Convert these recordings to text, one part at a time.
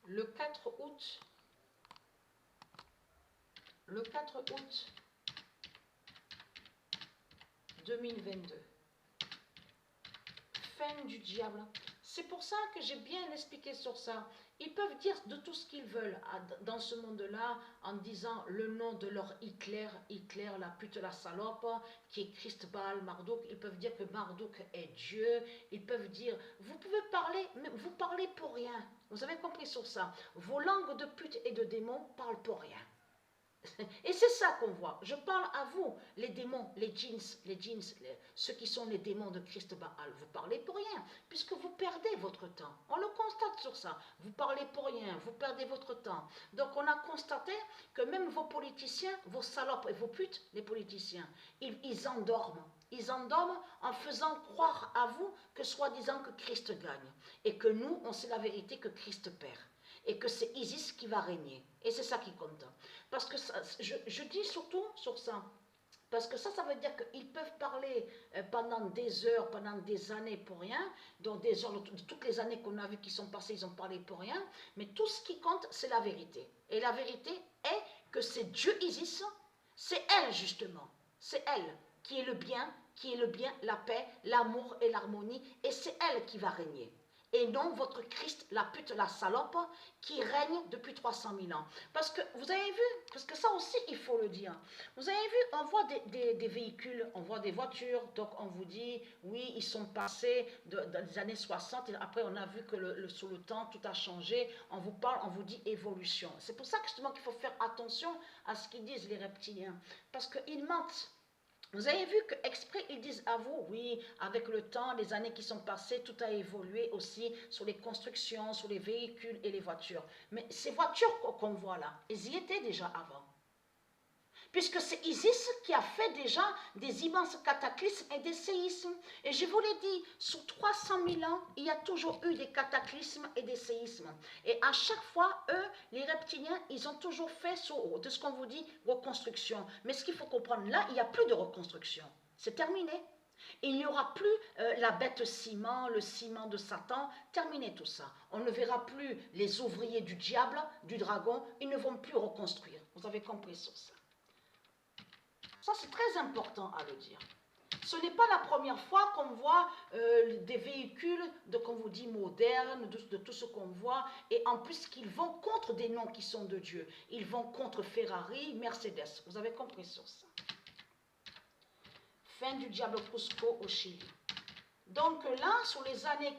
le 4 août, le 4 août 2022. Fin du diable. C'est pour ça que j'ai bien expliqué sur ça. Ils peuvent dire de tout ce qu'ils veulent dans ce monde-là en disant le nom de leur Hitler, Hitler, la pute, la salope, qui est Christ Baal Marduk. Ils peuvent dire que Marduk est Dieu. Ils peuvent dire, vous pouvez parler, mais vous parlez pour rien. Vous avez compris sur ça. Vos langues de pute et de démons parlent pour rien. Et c'est ça qu'on voit. Je parle à vous, les démons, les djinns, ceux qui sont les démons de Christ Baal. Vous parlez pour rien, puisque vous perdez votre temps. On le constate sur ça. Vous parlez pour rien, vous perdez votre temps. Donc on a constaté que même vos politiciens, vos salopes et vos putes, les politiciens, ils endorment. Ils endorment en faisant croire à vous que soi-disant que Christ gagne. Et que nous, on sait la vérité que Christ perd. Et que c'est Isis qui va régner. Et c'est ça qui compte. Parce que ça, je dis surtout sur ça. Parce que ça veut dire qu'ils peuvent parler pendant des heures, pendant des années pour rien. Donc des heures, de toutes les années qu'on a vues qui sont passées, ils ont parlé pour rien. Mais tout ce qui compte, c'est la vérité. Et la vérité est que c'est Dieu Isis, c'est elle justement. C'est elle qui est le bien, la paix, l'amour et l'harmonie. Et c'est elle qui va régner. Et non votre Christ, la pute, la salope, qui règne depuis 300 000 ans. Parce que, vous avez vu, parce que ça aussi, il faut le dire. Vous avez vu, on voit des véhicules, on voit des voitures, donc on vous dit, oui, ils sont passés dans les années 60, et après on a vu que sous le temps, tout a changé. On vous parle, on vous dit évolution. C'est pour ça que justement qu'il faut faire attention à ce qu'ils disent les reptiliens. Parce qu'ils mentent. Vous avez vu qu'exprès, ils disent à vous, oui, avec le temps, les années qui sont passées, tout a évolué aussi sur les constructions, sur les véhicules et les voitures. Mais ces voitures qu'on voit là, elles y étaient déjà avant. Puisque c'est Isis qui a fait déjà des immenses cataclysmes et des séismes. Et je vous l'ai dit, sur 300 000 ans, il y a toujours eu des cataclysmes et des séismes. Et à chaque fois, eux, les reptiliens, ils ont toujours fait, de ce qu'on vous dit, reconstruction. Mais ce qu'il faut comprendre, là, il n'y a plus de reconstruction. C'est terminé. Il n'y aura plus la bête ciment, le ciment de Satan, terminé tout ça. On ne verra plus les ouvriers du diable, du dragon, ils ne vont plus reconstruire. Vous avez compris sur ça. Ça, c'est très important à le dire. Ce n'est pas la première fois qu'on voit des véhicules, qu'on vous dit modernes, de tout ce qu'on voit, et en plus qu'ils vont contre des noms qui sont de Dieu. Ils vont contre Ferrari, Mercedes. Vous avez compris sur ça. Fin du Diablo Cusco au Chili. Donc là, sur les années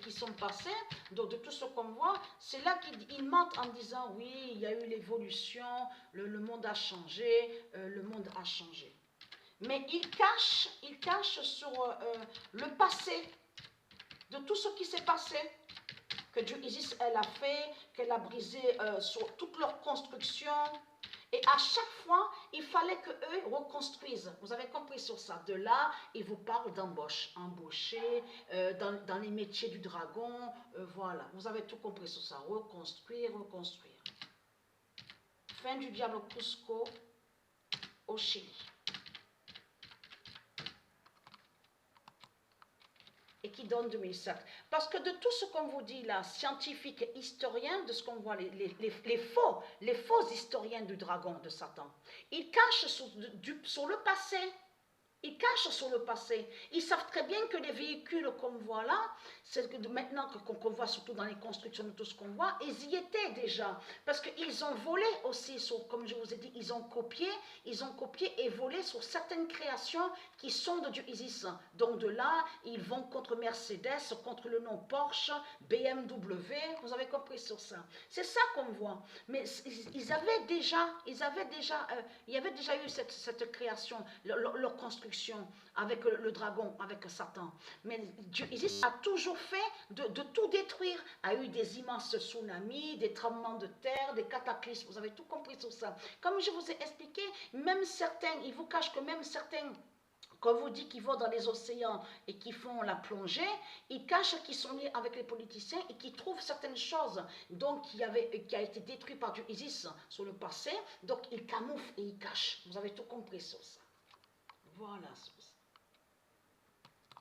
qui sont passées, donc de tout ce qu'on voit, c'est là qu'ils mentent en disant, oui, il y a eu l'évolution, le monde a changé, le monde a changé. Mais ils cachent sur le passé de tout ce qui s'est passé, que Dieu Isis, elle a fait, qu'elle a brisé sur toute leur construction. Et à chaque fois, il fallait qu'eux reconstruisent. Vous avez compris sur ça. De là, ils vous parlent d'embauche. Embaucher dans les métiers du dragon. Voilà, vous avez tout compris sur ça. Reconstruire, reconstruire. Fin du Diablo Cusco au Chili. Et qui donne 2007. Parce que de tout ce qu'on vous dit là, scientifique et historien, de ce qu'on voit, les faux historiens du dragon, de Satan, ils cachent sur le passé. Ils cachent sur le passé. Ils savent très bien que les véhicules qu'on voit là, c'est que maintenant qu'on voit surtout dans les constructions de tout ce qu'on voit, ils y étaient déjà. Parce qu'ils ont volé aussi, comme je vous ai dit, ils ont copié et volé sur certaines créations qui sont de Dieu Isis. Donc de là, ils vont contre Mercedes, contre le nom Porsche, BMW, vous avez compris sur ça. C'est ça qu'on voit. Mais il y avait déjà eu cette création, leur construction avec le dragon, avec Satan. Mais Dieu Isis a toujours fait de tout détruire. A eu des immenses tsunamis, des tremblements de terre, des cataclysmes. Vous avez tout compris sur ça. Comme je vous ai expliqué, même certains, ils vous cachent que même certains, quand on vous dit qu'ils vont dans les océans et qui font la plongée, ils cachent qu'ils sont liés avec les politiciens et qu'ils trouvent certaines choses donc, qui a été détruit par Dieu Isis sur le passé. Donc ils camouflent et ils cachent. Vous avez tout compris sur ça. Voilà.